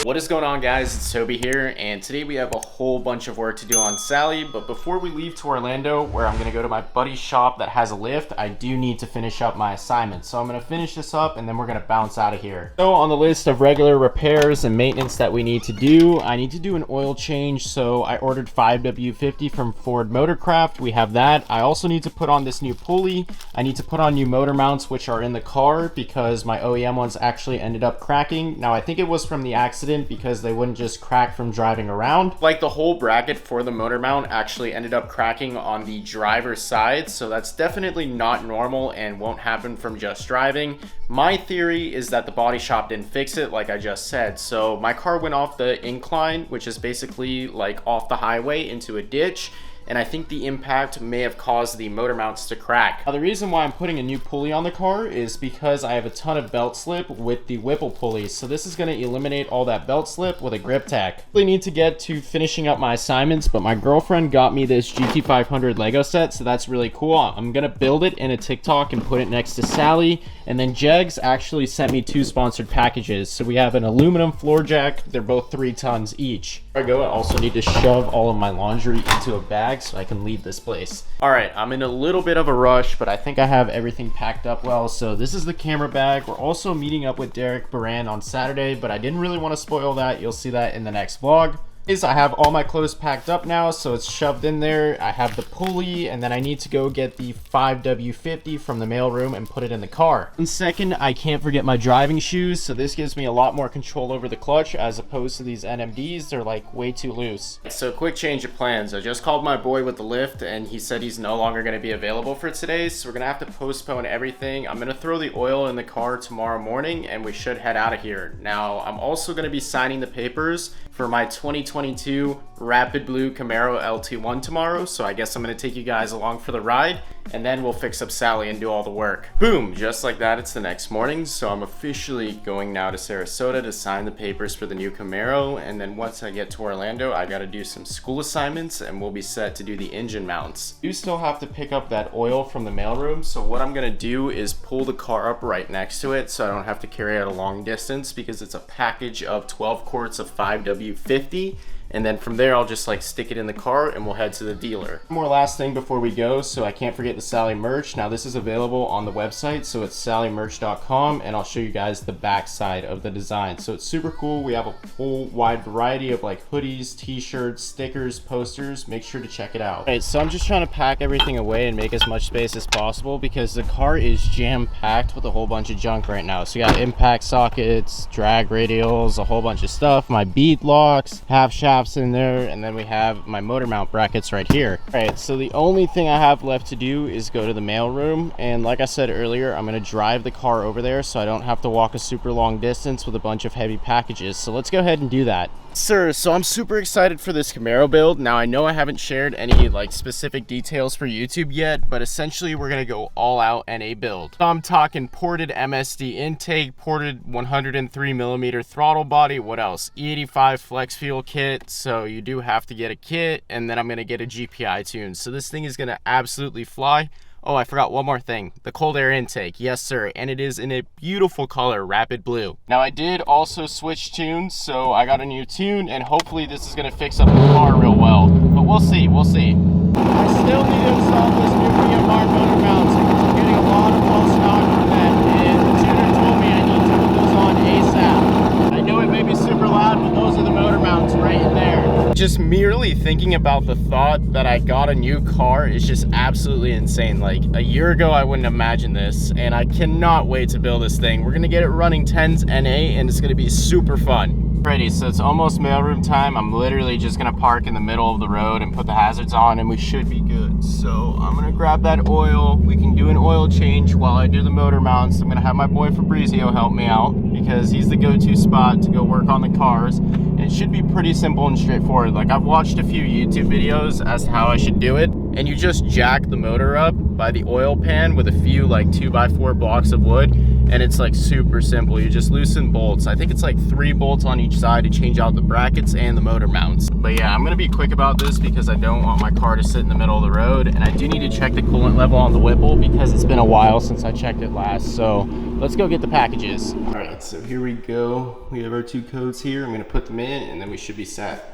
What is going on, guys? It's Toby here, and today we have a whole bunch of work to do on Sally. But before we leave to Orlando, where I'm gonna go to my buddy's shop that has a lift, I do need to finish up my assignment. So I'm gonna finish this up and then we're gonna bounce out of here. So on the list of regular repairs and maintenance that we need to do, I need to do an oil change. So I ordered 5W50 from Ford Motorcraft. We have that. I also need to put on this new pulley. I need to put on new motor mounts, which are in the car because my OEM ones actually ended up cracking. Now I think it was from the accident, because they wouldn't just crack from driving around. Like, the whole bracket for the motor mount actually ended up cracking on the driver's side, so that's definitely not normal and won't happen from just driving. My theory is that the body shop didn't fix it, like I just said. So my car went off the incline, which is basically like off the highway into a ditch, and I think the impact may have caused the motor mounts to crack. Now, the reason why I'm putting a new pulley on the car is because I have a ton of belt slip with the Whipple pulleys, so this is going to eliminate all that belt slip with a Griptec. I really need to get to finishing up my assignments, but my girlfriend got me this GT500 Lego set, so that's really cool. I'm going to build it in a TikTok and put it next to Sally, and then Jegs actually sent me 2 sponsored packages. So we have an aluminum floor jack. They're both 3 tons each. Before I also need to shove all of my laundry into a bag so I can leave this place. All right, I'm in a little bit of a rush, but I think I have everything packed up well. So this is the camera bag. We're also meeting up with Derek Baran on Saturday, but I didn't really want to spoil that. You'll see that in the next vlog. I have all my clothes packed up now, so it's shoved in there. I have the pulley, and then I need to go get the 5W50 from the mailroom and put it in the car. And second, I can't forget my driving shoes, so this gives me a lot more control over the clutch as opposed to these NMDs. They're like way too loose. So quick change of plans. I just called my boy with the lift, and he said he's no longer going to be available for today, so we're going to have to postpone everything. I'm going to throw the oil in the car tomorrow morning, and we should head out of here. Now, I'm also going to be signing the papers for my 2022 Rapid Blue Camaro LT1 tomorrow, so I guess I'm gonna take you guys along for the ride, and then we'll fix up Sally and do all the work. Boom, just like that, it's the next morning. So I'm officially going now to Sarasota to sign the papers for the new Camaro, and then once I get to Orlando, I gotta do some school assignments and we'll be set to do the engine mounts. You still have to pick up that oil from the mailroom, so what I'm gonna do is pull the car up right next to it so I don't have to carry it a long distance, because it's a package of 12 quarts of 5W50. And then from there, I'll just like stick it in the car and we'll head to the dealer. One more last thing before we go, so I can't forget the Sally merch. Now this is available on the website, so it's sallymerch.com, and I'll show you guys the back side of the design. So it's super cool. We have a whole wide variety of like hoodies, t-shirts, stickers, posters. Make sure to check it out. All right, so I'm just trying to pack everything away and make as much space as possible because the car is jam-packed with a whole bunch of junk right now. So you got impact sockets, drag radials, a whole bunch of stuff, my bead locks, half shafts in there, and then we have my motor mount brackets right here. All right, so the only thing I have left to do is go to the mail room, and like I said earlier, I'm going to drive the car over there so I don't have to walk a super long distance with a bunch of heavy packages. So let's go ahead and do that. Sir, so I'm super excited for this Camaro build. Now I know I haven't shared any like specific details for YouTube yet, but essentially we're gonna go all out NA build. So I'm talking ported MSD intake, ported 103mm throttle body, what else? E85 flex fuel kit, so you do have to get a kit, and then I'm gonna get a GPI tune. So this thing is gonna absolutely fly. Oh, I forgot one more thing. The cold air intake. Yes, sir. And it is in a beautiful color, rapid blue. Now, I did also switch tunes, so I got a new tune, and hopefully this is going to fix up the car real well. But we'll see. We'll see. I still need to install this new VMR motor mounts because I'm getting a lot of false stock from them, and the tuner told me I need to put those on ASAP. I know it may be super loud, but those are the motor mounts right in there. Just merely thinking about the thought that I got a new car is just absolutely insane. Like, a year ago I wouldn't imagine this, and I cannot wait to build this thing. We're gonna get it running 10s NA, and it's gonna be super fun. Alrighty, so it's almost mailroom time. I'm literally just gonna park in the middle of the road and put the hazards on, and we should be good. So I'm gonna grab that oil. We can do an oil change while I do the motor mounts. I'm gonna have my boy Fabrizio help me out because he's the go-to spot to go work on the cars. And it should be pretty simple and straightforward. Like, I've watched a few YouTube videos as to how I should do it, and you just jack the motor up by the oil pan with a few like 2x4 blocks of wood, and it's like super simple. You just loosen bolts. I think it's like 3 bolts on each side to change out the brackets and the motor mounts. But yeah, I'm gonna be quick about this because I don't want my car to sit in the middle of the road, and I do need to check the coolant level on the Whipple because it's been a while since I checked it last. So let's go get the packages. All right, so here we go. We have our 2 codes here. I'm gonna put them in and then we should be set.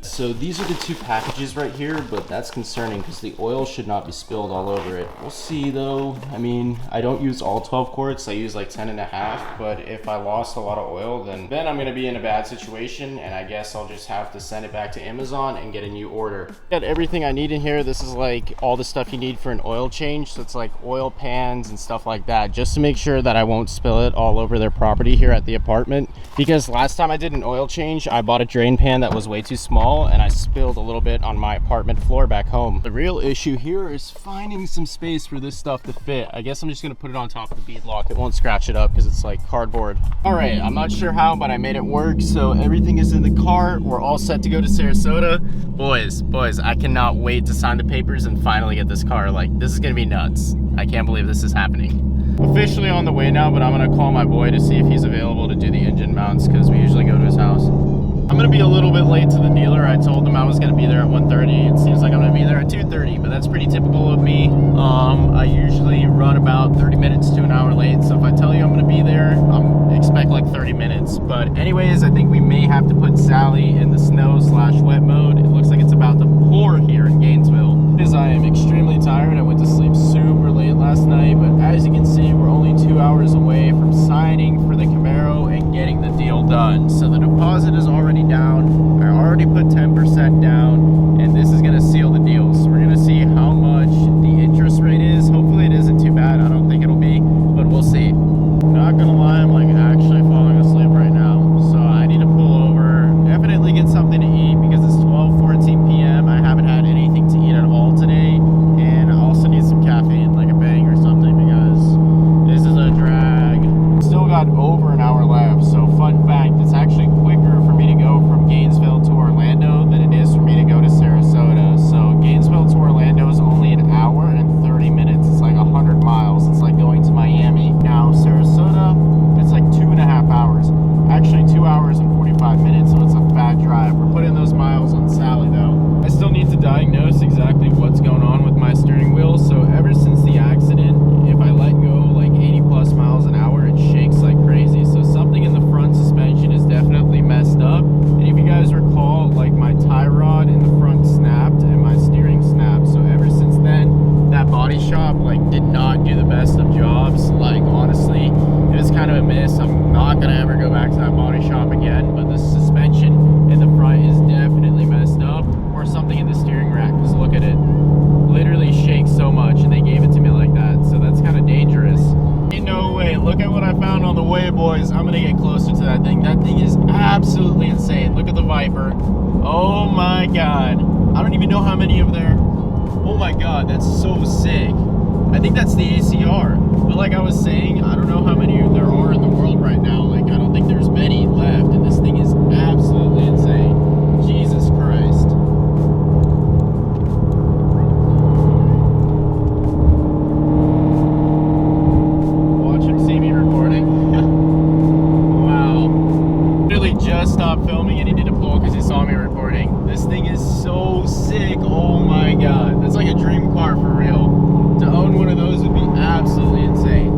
So these are the 2 packages right here, but that's concerning because the oil should not be spilled all over it. We'll see though. I mean, I don't use all 12 quarts, I use like 10.5, but if I lost a lot of oil, then I'm gonna be in a bad situation, and I guess I'll just have to send it back to Amazon and get a new order. Got everything I need in here. This is like all the stuff you need for an oil change. So it's like oil pans and stuff like that, just to make sure that I won't spill it all over their property here at the apartment. Because last time I did an oil change, I bought a drain pan that was way too small, and I spilled a little bit on my apartment floor back home. The real issue here is finding some space for this stuff to fit. I guess I'm just gonna put it on top of the bead lock. It won't scratch it up because it's like cardboard. All right, I'm not sure how, but I made it work. So everything is in the car. We're all set to go to Sarasota. Boys, I cannot wait to sign the papers and finally get this car. Like, this is gonna be nuts. I can't believe this is happening. Officially on the way now, but I'm gonna call my boy to see if he's available to do the engine mounts because we usually go to his house. I'm gonna be a little bit late to the dealer. I told him I was gonna be there at 1:30. It seems like I'm gonna be there at 2:30, but that's pretty typical of me. I usually run about 30 minutes to an hour late, so if I tell you I'm gonna be there, expect like 30 minutes. But anyways, I think we may have to put Sally in the snow/wet mode. It looks like it's about to pour here in Gainesville. Because I am extremely tired. I went to sleep super late last night, but as you can see, we're only 2 hours away from signing for the Camaro and getting the deal done. So the deposit is already down. I already put 10% down, and this is gonna seal the deal. So we're gonna see how much the interest rate is. Hopefully it isn't too bad. I don't think it'll be, but we'll see. Not gonna lie, I'm like actually falling asleep right now. So I need to pull over, definitely get something to eat because it's 12:14 p.m. I haven't had anything to eat at all today, and I also need some caffeine, like a bang or something, because this is a drag. Still got over an hour left. So fun fact, it's actually quicker for me to go from Gainesville to Orlando than it is for me to go to Sarasota. So Gainesville to Orlando is only an hour and 30 minutes. It's like 100 miles. It's like going to Miami. Now Sarasota, it's like 2.5 hours. Actually 2 hours and 45 minutes, so it's a fat drive. We're putting those miles on Sally though. I still need to diagnose exactly what's going on with my steering wheel. So ever since the accident, if I let go like 80+ miles an hour, it shakes like crazy. So something in the front suspension is definitely messed up. And if you guys recall, like my tie rod in the front snapped and my steering snapped. So ever since then, that body shop like did not do the best of jobs. Like honestly, it was kind of a miss. I'm not gonna ever go back to that body shop again, but the suspension in the front is definitely messed up, or something in the steering rack, because look at it, literally shakes so much, and they gave it to me like that, so that's kind of dangerous. No way, look at what I found on the way, boys. I'm gonna get closer to that thing. That thing is absolutely insane. Look at the Viper. Oh my god, I don't even know how many of there. Oh my god, that's so sick. I think that's the ACR, but like I was saying, I don't know how many there are in the world right now. Like I don't think there's many left, and this thing is absolutely insane. Jesus Christ. Watch him see me recording. Wow. Literally just stopped filming and he did a pull because he saw me recording. This thing is so sick. Oh my god, that's like a dream car for real. To own one of those would be absolutely insane.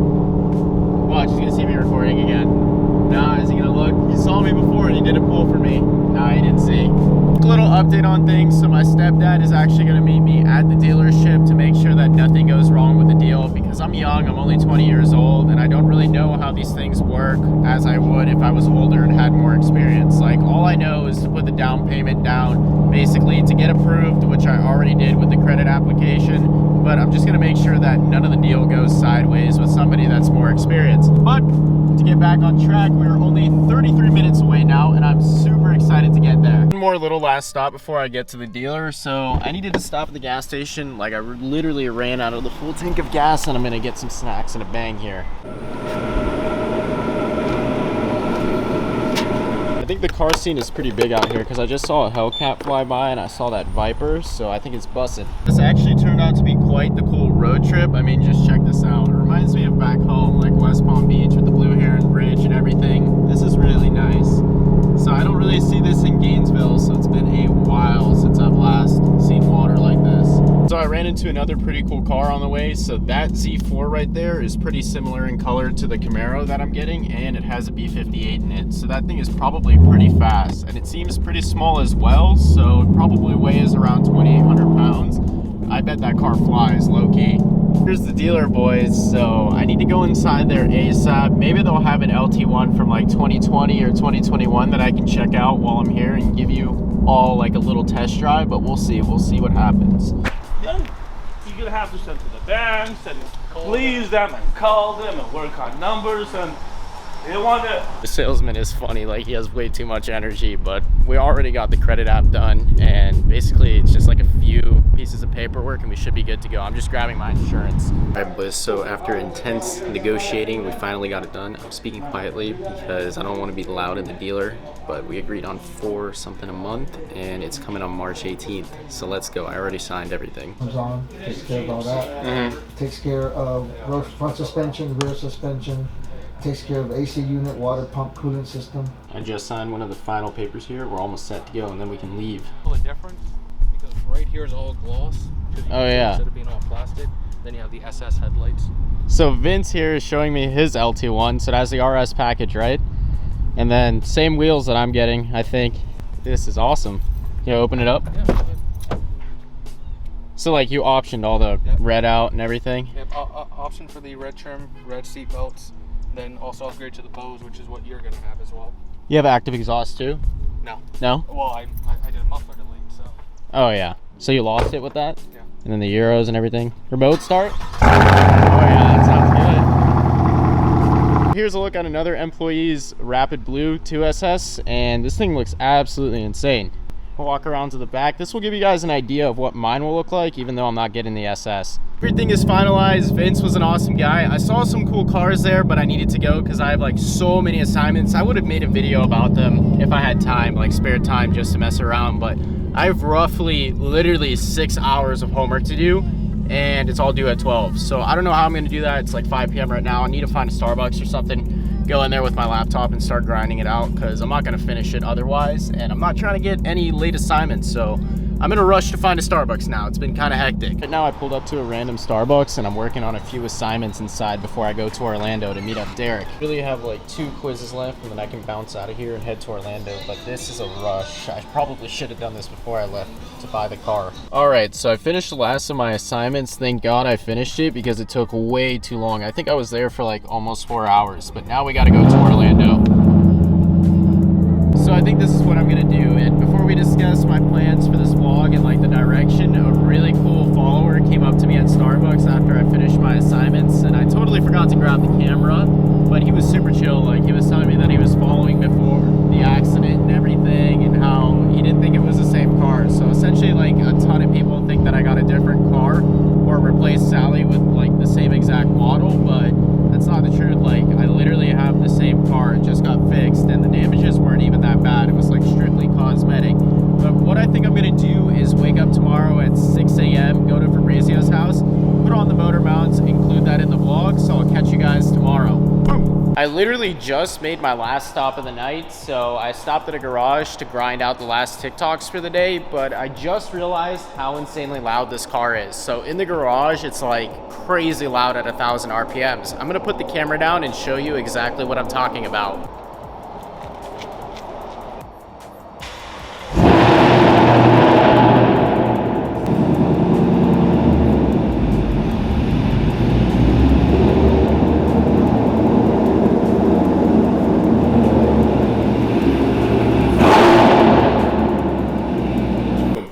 Watch, he's gonna see me recording again. Nah, is he gonna look? He saw me before and he did a pull for me. Nah, he didn't see. A little update on things. So my stepdad is actually gonna meet me at the dealership to make sure that nothing goes wrong with the deal, because I'm young, I'm only 20 years old, and I don't really know how these things work as I would if I was older and had more experience. Like all I know is to put the down payment down, basically to get approved, which I already did with the credit application. But I'm just gonna make sure that none of the deal goes sideways with somebody that's more experienced. But to get back on track, we're only 33 minutes away now, and I'm super excited to get there. One more little last stop before I get to the dealer. So I needed to stop at the gas station. Like I literally ran out of the full tank of gas, and I'm gonna get some snacks and a bang here. I think the car scene is pretty big out here because I just saw a Hellcat fly by and I saw that Viper, so I think it's bussin'. This actually turned out to be quite the cool road trip. I mean, just check this out. It reminds me of back home, like West Palm Beach with the Blue Heron Bridge and everything. This is really nice. So I don't really see this in Gainesville, so it's been a while since I've last seen water like this. So I ran into another pretty cool car on the way. So that Z4 right there is pretty similar in color to the Camaro that I'm getting, and it has a B58 in it. So that thing is probably pretty fast, and it seems pretty small as well. So it probably weighs around 2,800 pounds. I bet that car flies low-key. Here's the dealer, boys. So I need to go inside there ASAP. Maybe they'll have an LT1 from like 2020 or 2021 that I can check out while I'm here and give you all like a little test drive, but we'll see what happens. Then you're gonna have to send to the banks and please them and call them and work on numbers, and they want to. The salesman is funny, like he has way too much energy, but we already got the credit app done, and basically it's just like a few pieces of paperwork and we should be good to go. I'm just grabbing my insurance. All right, boys, so after intense negotiating, we finally got it done. I'm speaking quietly because I don't want to be loud in the dealer, but we agreed on $4 something a month, and it's coming on March 18th. So let's go. I already signed everything. Comes on, takes care of all that. Takes care of front suspension, rear suspension. Takes care of AC unit, water pump, cooling system. I just signed one of the final papers here. We're almost set to go, and then we can leave. The difference, because right here is all gloss. Oh yeah. Instead of being all plastic, then you have the SS headlights. So Vince here is showing me his LT1, so it has the RS package, right? And then same wheels that I'm getting, I think. This is awesome. You know, open it up. Yeah, go ahead. So like you optioned all the red out and everything? Yep, option for the red trim, red seat belts. Then also upgrade to the Bose, which is what you're gonna have as well. You have active exhaust too? No. No? Well, I did a muffler delete, so. Oh yeah. So you lost it with that? Yeah. And then the Euros and everything. Remote start? Oh yeah, that sounds good. Here's a look at another employee's Rapid Blue 2SS, and this thing looks absolutely insane. We'll walk around to the back. This will give you guys an idea of what mine will look like, even though I'm not getting the SS. Everything is finalized. Vince was an awesome guy. I saw some cool cars there, but I needed to go because I have like so many assignments. I would have made a video about them if I had time, like spare time just to mess around, but I have roughly literally 6 hours of homework to do, and it's all due at 12. So I don't know how I'm gonna do that. It's like 5 p.m. right now. I need to find a Starbucks or something, go in there with my laptop and start grinding it out because I'm not gonna finish it otherwise, and I'm not trying to get any late assignments, so I'm in a rush to find a Starbucks now. It's been kind of hectic. Right now I pulled up to a random Starbucks and I'm working on a few assignments inside before I go to Orlando to meet up Derek. I really have like 2 quizzes left and then I can bounce out of here and head to Orlando, but this is a rush. I probably should have done this before I left to buy the car. All right, so I finished the last of my assignments. Thank God I finished it because it took way too long. I think I was there for like almost 4 hours, but now we gotta go to Orlando. So I think this is what I'm gonna do, and before we discuss my plans for this vlog and like the direction, a really cool follower came up to me at Starbucks after I finished my assignments, and I totally forgot to grab the camera, but he was super chill. Like he was telling me that he was following before the accident and everything, and how he didn't think it was the same car. So essentially like a ton of people think that I got a different car or replaced Sally with like the same exact model, but that's not the truth. Like I literally have the same car, it just got fixed, and the damages weren't even that bad. It was like strictly cosmetic. But what I think I'm gonna do is wake up tomorrow at 6 a.m., go to Fabrizio's house, put on the motor mounts, include that in the vlog, so I'll catch you guys tomorrow. I literally just made my last stop of the night, so I stopped at a garage to grind out the last TikToks for the day, but I just realized how insanely loud this car is. So in the garage, it's like crazy loud at 1,000 RPMs. I'm gonna put the camera down and show you exactly what I'm talking about.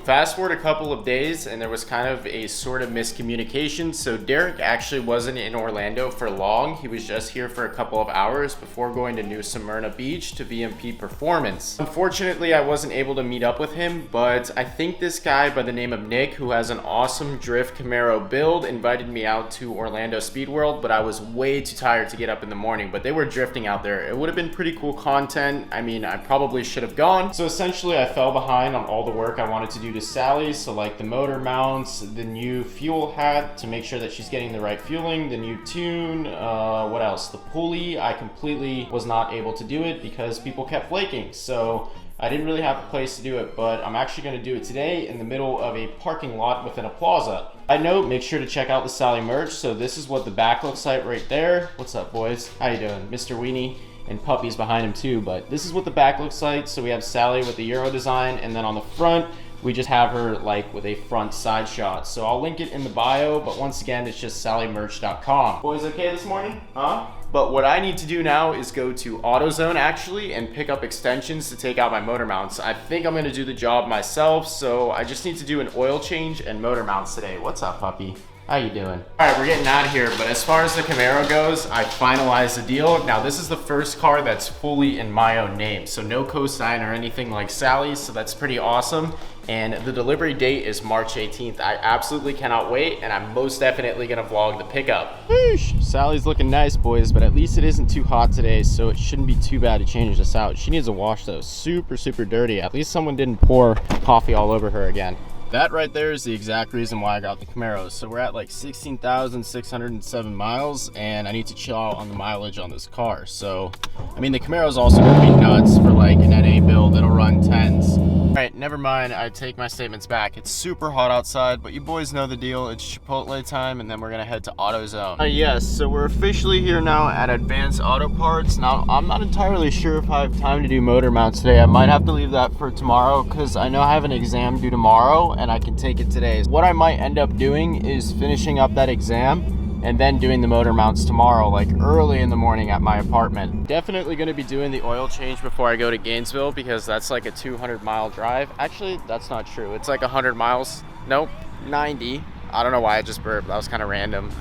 Fast forward a couple of days and there was kind of a sort of miscommunication. So Derek actually wasn't in Orlando for long. He was just here for a couple of hours before going to New Smyrna Beach to VMP Performance. Unfortunately, I wasn't able to meet up with him, but I think this guy by the name of Nick, who has an awesome drift Camaro build, invited me out to Orlando Speed World, but I was way too tired to get up in the morning, but they were drifting out there. It would have been pretty cool content. I mean, I probably should have gone. So essentially I fell behind on all the work I wanted to do to Saturday. Sally. So like the motor mounts, the new fuel hat to make sure that she's getting the right fueling, the new tune, what else? The pulley, I completely was not able to do it because people kept flaking. So I didn't really have a place to do it, but I'm actually gonna do it today in the middle of a parking lot within a plaza. I note, make sure to check out the Sally merch. So this is what the back looks like right there. What's up, boys? How you doing? Mr. Weenie and Puppy's behind him too, but this is what the back looks like. So we have Sally with the Euro design, and then on the front, we just have her like with a front side shot. So I'll link it in the bio, but once again, it's just sallymerch.com. Boys okay this morning? Huh? But what I need to do now is go to AutoZone actually and pick up extensions to take out my motor mounts. I think I'm gonna do the job myself, so I just need to do an oil change and motor mounts today. What's up, puppy? How you doing? All right, we're getting out of here, but as far as the Camaro goes, I finalized the deal. Now, this is the first car that's fully in my own name, so no cosign or anything like Sally's, so that's pretty awesome. And the delivery date is March 18th. I absolutely cannot wait, and I'm most definitely gonna vlog the pickup. Whoosh! Sally's looking nice, boys, but at least it isn't too hot today, so it shouldn't be too bad to change this out. She needs a wash though, super, super dirty. At least someone didn't pour coffee all over her again. That right there is the exact reason why I got the Camaro. So we're at like 16,607 miles, and I need to chill out on the mileage on this car. So, I mean, the Camaro is also gonna be nuts for like an NA build. It'll run 10s. All right, never mind, I take my statements back. It's super hot outside, but you boys know the deal. It's Chipotle time, and then we're gonna head to AutoZone. Yes, so we're officially here now at Advanced Auto Parts. Now, I'm not entirely sure if I have time to do motor mounts today. I might have to leave that for tomorrow, because I know I have an exam due tomorrow, and I can take it today. What I might end up doing is finishing up that exam and then doing the motor mounts tomorrow, like early in the morning at my apartment. Definitely gonna be doing the oil change before I go to Gainesville, because that's like a 200-mile drive. Actually, that's not true. It's like 100 miles. Nope, 90. I don't know why I just burped. That was kind of random.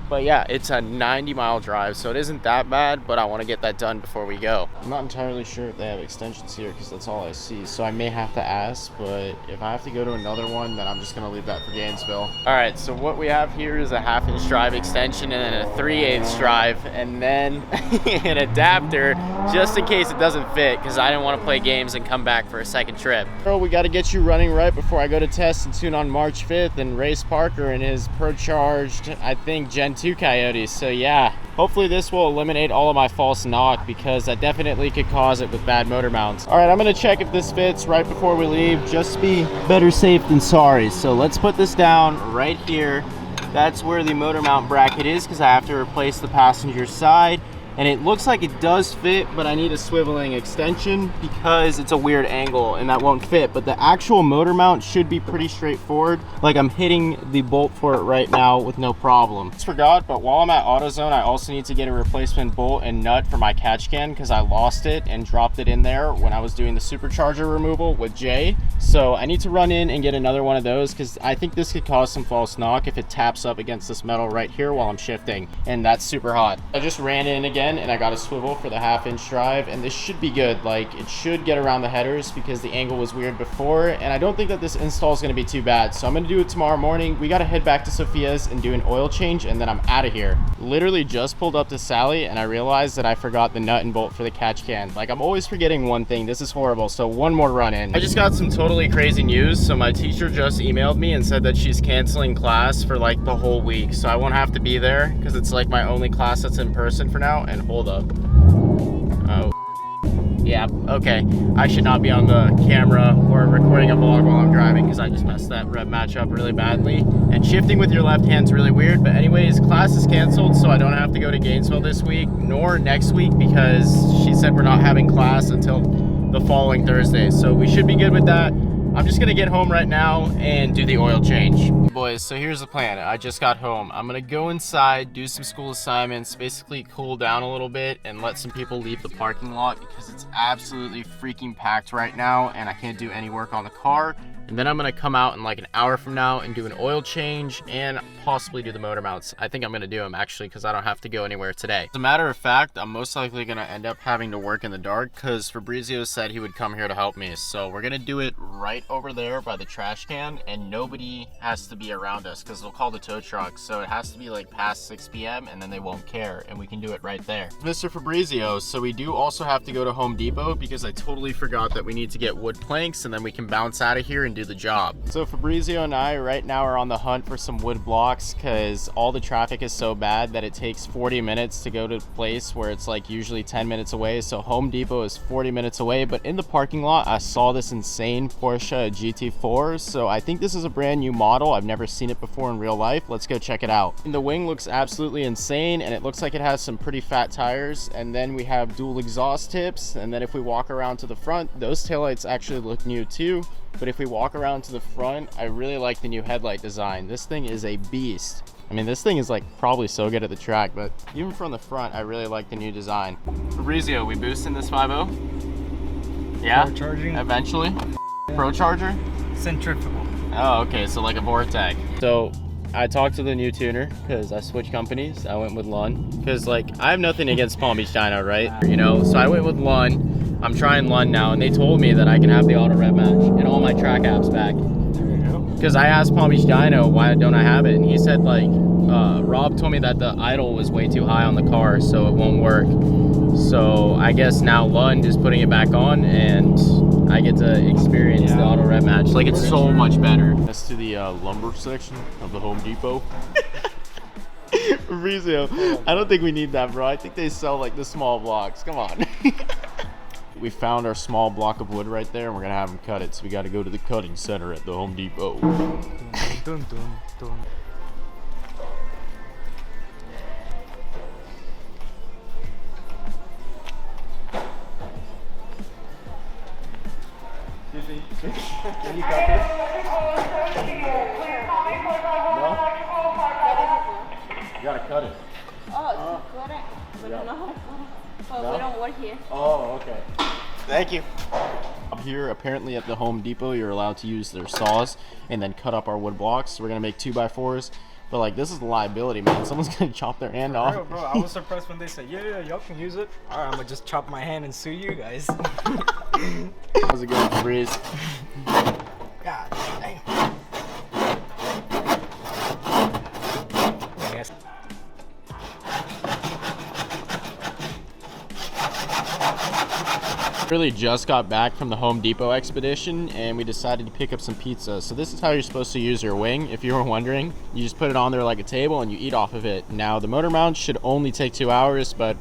But yeah, it's a 90-mile drive, so it isn't that bad, but I want to get that done before we go. I'm not entirely sure if they have extensions here, because that's all I see, so I may have to ask, but if I have to go to another one, then I'm just going to leave that for Gainesville. All right, so what we have here is a 1/2-inch drive extension and then a 3/8 drive, and then an adapter, just in case it doesn't fit, because I didn't want to play games and come back for a second trip. Bro, we got to get you running right before I go to test and tune on March 5th and race Parker in his pro-charged, I think, Gen 2 Coyotes. So yeah, hopefully this will eliminate all of my false knock, because that definitely could cause it with bad motor mounts. All right, I'm gonna check if this fits right before we leave, just to be better safe than sorry. So let's put this down right here. That's where the motor mount bracket is, because I have to replace the passenger side. And it looks like it does fit, but I need a swiveling extension because it's a weird angle and that won't fit. But the actual motor mount should be pretty straightforward. Like, I'm hitting the bolt for it right now with no problem. I forgot, but while I'm at AutoZone, I also need to get a replacement bolt and nut for my catch can, because I lost it and dropped it in there when I was doing the supercharger removal with Jay. So I need to run in and get another one of those, because I think this could cause some false knock if it taps up against this metal right here while I'm shifting, and that's super hot. I just ran in again and I got a swivel for the 1/2-inch drive, and this should be good. Like, it should get around the headers because the angle was weird before, and I don't think that this install is going to be too bad. So I'm going to do it tomorrow morning. We got to head back to Sophia's and do an oil change, and then I'm out of here. Literally just pulled up to Sally and I realized that I forgot the nut and bolt for the catch can. Like, I'm always forgetting one thing. This is horrible. So one more run in. I just got some totally crazy news. So my teacher just emailed me and said that she's canceling class for like the whole week, so I won't have to be there, because it's like my only class that's in person for now. And hold up. Oh. Yeah, okay. I should not be on the camera or recording a vlog while I'm driving, because I just messed that rev match up really badly. And shifting with your left hand's really weird. But anyways, class is canceled, so I don't have to go to Gainesville this week, nor next week, because she said we're not having class until the following Thursday. So we should be good with that. I'm just gonna get home right now and do the oil change. Boys, so here's the plan. I just got home. I'm gonna go inside, do some school assignments, basically cool down a little bit and let some people leave the parking lot, because it's absolutely freaking packed right now and I can't do any work on the car. And then I'm gonna come out in like an hour from now and do an oil change and possibly do the motor mounts. I think I'm gonna do them actually, because I don't have to go anywhere today. As a matter of fact, I'm most likely gonna end up having to work in the dark, because Fabrizio said he would come here to help me. So we're gonna do it right over there by the trash can, and nobody has to be around us, because they'll call the tow truck. So it has to be like past 6 p.m. and then they won't care, and we can do it right there. Mr. Fabrizio, so we do also have to go to Home Depot, because I totally forgot that we need to get wood planks, and then we can bounce out of here and even do the job. So Fabrizio and I right now are on the hunt for some wood blocks because all the traffic is so bad that it takes 40 minutes to go to a place where it's like usually 10 minutes away. So Home Depot is 40 minutes away, but in the parking lot I saw this insane Porsche Gt4. So I think this is a brand new model. I've never seen it before in real life. Let's go check it out. And the wing looks absolutely insane, and it looks like it has some pretty fat tires. And then we have dual exhaust tips, and then if we walk around to the front, those taillights actually look new too. But if we walk around to the front, I really like the new headlight design. This thing is a beast. I mean, this thing is like probably so good at the track, but even from the front, I really like the new design. Fabrizio, we boosting this 5.0? Yeah? Pro charging? Eventually? Pro charger? Centrifugal. Oh, okay, so like a Vortec. So I talked to the new tuner because I switched companies. I went with Lund because like I have nothing against Palm Beach Dyno, right? You know, so I went with Lund. I'm trying Lund now, and they told me that I can have the auto rev match and all my track apps back. Because I asked Palm Beach Dyno why don't I have it, and he said like Rob told me that the idle was way too high on the car, so it won't work. So I guess now Lund is putting it back on, and I get to experience the auto rev match. Like, it's so much better. That's to the lumber section of the Home Depot. Fabrizio, I don't think we need that, bro. I think they sell like the small blocks. Come on. We found our small block of wood right there, and we're gonna have them cut it. So we got to go to the cutting center at the Home Depot. Dun, dun, dun. Can you cut this? No? You gotta cut it. Oh, correct. We don't know how to. But No? we don't work here. Oh, okay. Thank you. Up here, apparently at the Home Depot, you're allowed to use their saws and then cut up our wood blocks. So we're gonna make 2x4s. But like, this is a liability, man. Someone's gonna chop their hand off. Bro, I was surprised when they said, yeah, y'all can use it. All right, I'm gonna just chop my hand and sue you guys. How's it going, Breeze? God damn. Yes. Really just got back from the Home Depot expedition, and we decided to pick up some pizza. So this is how you're supposed to use your wing. If you were wondering, you just put it on there like a table and you eat off of it. Now the motor mount should only take 2 hours, but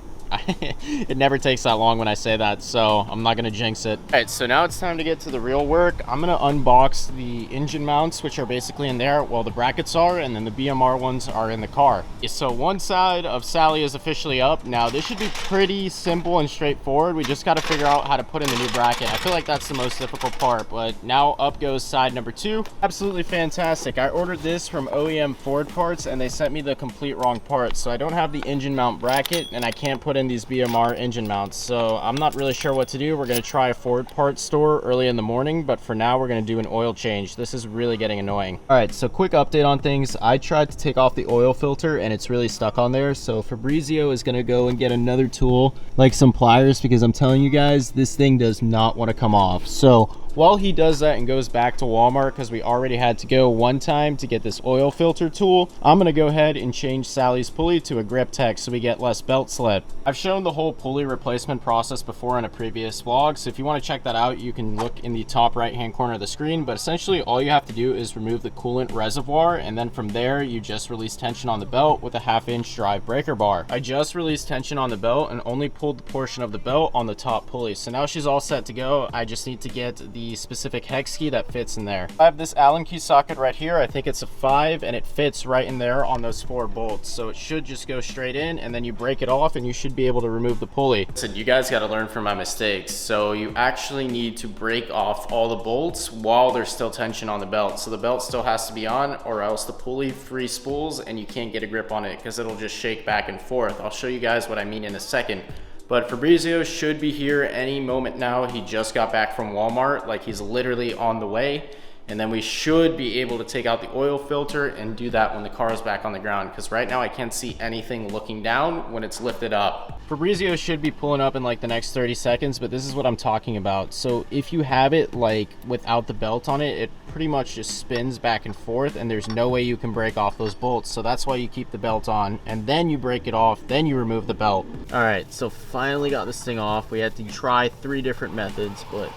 it never takes that long when I say that, so I'm not gonna jinx it. All right, so now it's time to get to the real work. I'm gonna unbox the engine mounts, which are basically in there. Well, the brackets are, and then the BMR ones are in the car. So one side of Sally is officially up. Now this should be pretty simple and straightforward. We just gotta figure out how to put in the new bracket. I feel like that's the most difficult part, but now up goes side number 2. Absolutely fantastic. I ordered this from OEM Ford parts, and they sent me the complete wrong parts. So I don't have the engine mount bracket, and I can't put in these BMR engine mounts, so I'm not really sure what to do. We're going to try a Ford parts store early in the morning, but for now we're going to do an oil change. This is really getting annoying. All right, so quick update on things. I tried to take off the oil filter and it's really stuck on there, so Fabrizio is going to go and get another tool, like some pliers, because I'm telling you guys, this thing does not want to come off. So while he does that and goes back to Walmart, because we already had to go one time to get this oil filter tool, I'm going to go ahead and change Sally's pulley to a Griptec so we get less belt slip. I've shown the whole pulley replacement process before in a previous vlog, so if you want to check that out, you can look in the top right hand corner of the screen. But essentially all you have to do is remove the coolant reservoir, and then from there you just release tension on the belt with a 1/2 inch drive breaker bar. I just released tension on the belt and only pulled the portion of the belt on the top pulley, so now she's all set to go. I just need to get the specific hex key that fits in there. I have this Allen key socket right here. I think it's a 5, and it fits right in there on those 4 bolts, so it should just go straight in, and then you break it off and you should be able to remove the pulley. Listen, you guys got to learn from my mistakes. So you actually need to break off all the bolts while there's still tension on the belt, so the belt still has to be on, or else the pulley free spools and you can't get a grip on it because it'll just shake back and forth. I'll show you guys what I mean in a second. But Fabrizio should be here any moment now. He just got back from Walmart, like he's literally on the way. And then we should be able to take out the oil filter and do that when the car is back on the ground, because right now I can't see anything looking down when it's lifted up. Fabrizio should be pulling up in like the next 30 seconds, but this is what I'm talking about. So if you have it like without the belt on it, it pretty much just spins back and forth, and there's no way you can break off those bolts. So that's why you keep the belt on, and then you break it off, then you remove the belt. All right, so finally got this thing off. We had to try 3 different methods, but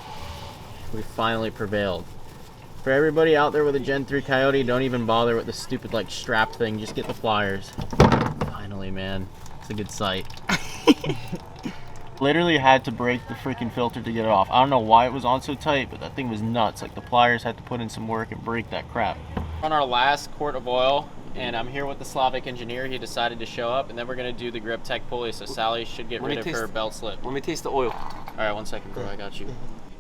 we finally prevailed. For everybody out there with a Gen 3 Coyote, don't even bother with the stupid like strap thing. Just get the pliers. Finally, man. It's a good sight. Literally had to break the freaking filter to get it off. I don't know why it was on so tight, but that thing was nuts. Like the pliers had to put in some work and break that crap. On our last quart of oil, and I'm here with the Slavic engineer. He decided to show up, and then we're gonna do the Griptec pulley, so Sally should get rid of her belt slip. Let me taste the oil. All right, 1 second, bro, I got you.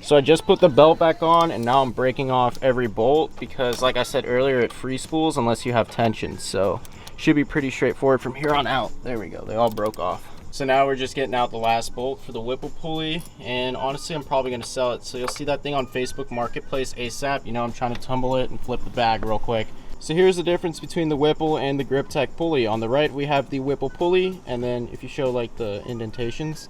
So I just put the belt back on, and now I'm breaking off every bolt because, like I said earlier, it free spools unless you have tension. So should be pretty straightforward from here on out. There we go, they all broke off. So now we're just getting out the last bolt for the Whipple pulley, and honestly I'm probably going to sell it. So you'll see that thing on Facebook Marketplace ASAP. You know, I'm trying to tumble it and flip the bag real quick. So here's the difference between the Whipple and the Griptec pulley. On the right we have the Whipple pulley, and then if you show like the indentations,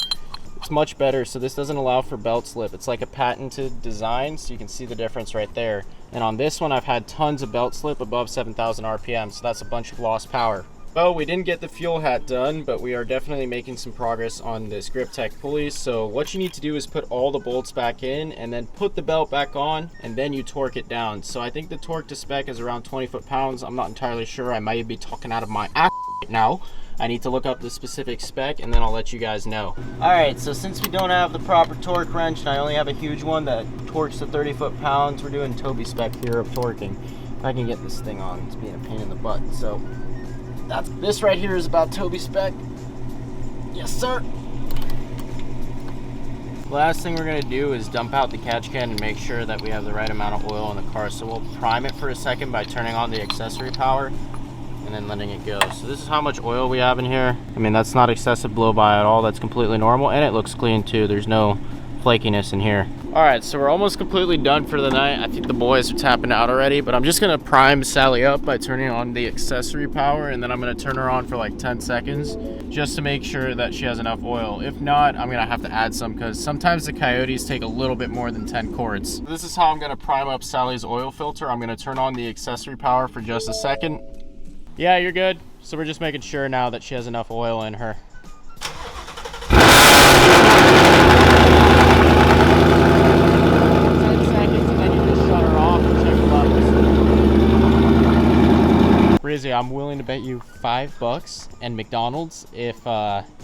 it's much better. So this doesn't allow for belt slip. It's like a patented design, so you can see the difference right there. And on this one I've had tons of belt slip above 7,000 RPM, so that's a bunch of lost power. Well, we didn't get the fuel hat done, but we are definitely making some progress on this Griptec pulley. So what you need to do is put all the bolts back in and then put the belt back on, and then you torque it down. So I think the torque to spec is around 20 foot-pounds. I'm not entirely sure. I might be talking out of my ass right now. I need to look up the specific spec, and then I'll let you guys know. All right, so since we don't have the proper torque wrench, and I only have a huge one that torques to 30 foot-pounds, we're doing Toby spec here of torquing. If I can get this thing on, it's being a pain in the butt. So this right here is about Toby spec. Yes, sir. Last thing we're gonna do is dump out the catch can and make sure that we have the right amount of oil in the car. So we'll prime it for a second by turning on the accessory power and then letting it go. So this is how much oil we have in here. I mean, that's not excessive blow by at all. That's completely normal, and it looks clean too. There's no flakiness in here. All right, so we're almost completely done for the night. I think the boys are tapping out already, but I'm just gonna prime Sally up by turning on the accessory power, and then I'm gonna turn her on for like 10 seconds just to make sure that she has enough oil. If not, I'm gonna have to add some because sometimes the Coyotes take a little bit more than 10 quarts. This is how I'm gonna prime up Sally's oil filter. I'm gonna turn on the accessory power for just a second. Yeah, you're good. So we're just making sure now that she has enough oil in her. Rizzy, I'm willing to bet you $5 and McDonald's if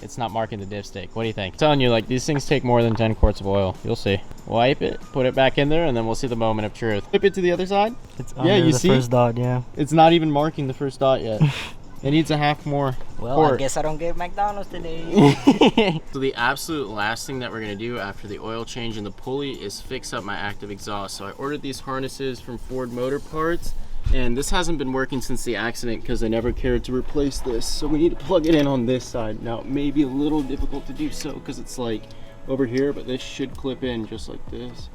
it's not marking the dipstick. What do you think? I'm telling you, like, these things take more than 10 quarts of oil. You'll see. Wipe it, put it back in there, and then we'll see the moment of truth. Flip it to the other side. It's under the first dot, yeah. It's not even marking the first dot yet. It needs a half more. Well, quart. I guess I don't get McDonald's today. So the absolute last thing that we're gonna do after the oil change in the pulley is fix up my active exhaust. So I ordered these harnesses from Ford Motor Parts, and this hasn't been working since the accident because I never cared to replace this. So we need to plug it in on this side. Now it may be a little difficult to do so because it's like over here, but this should clip in just like this.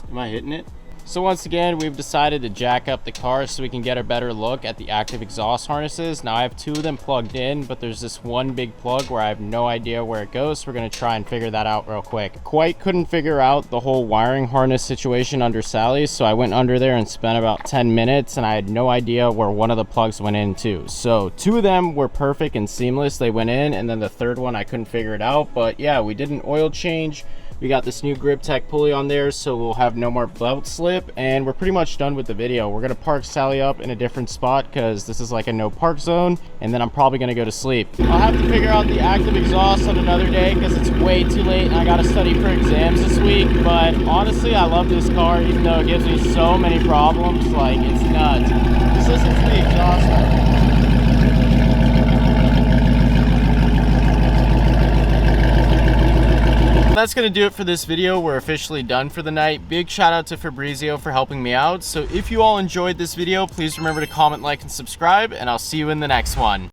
Am I hitting it? So once again, we've decided to jack up the car so we can get a better look at the active exhaust harnesses. Now I have two of them plugged in, but there's this one big plug where I have no idea where it goes. So we're gonna try and figure that out real quick. Quite couldn't figure out the whole wiring harness situation under Sally's, so I went under there and spent about 10 minutes and I had no idea where one of the plugs went into. So two of them were perfect and seamless. They went in, and then the third one I couldn't figure it out. But yeah, we did an oil change. We got this new Griptec pulley on there, so we'll have no more belt slip, and we're pretty much done with the video. We're gonna park Sally up in a different spot because this is like a no park zone, and then I'm probably gonna go to sleep. I'll have to figure out the active exhaust on another day because it's way too late and I gotta study for exams this week. But honestly, I love this car, even though it gives me so many problems. Like, it's nuts. Just listen to the exhaust. That's gonna do it for this video. We're officially done for the night. Big shout out to Fabrizio for helping me out. So if you all enjoyed this video, please remember to comment, like, and subscribe, and I'll see you in the next one.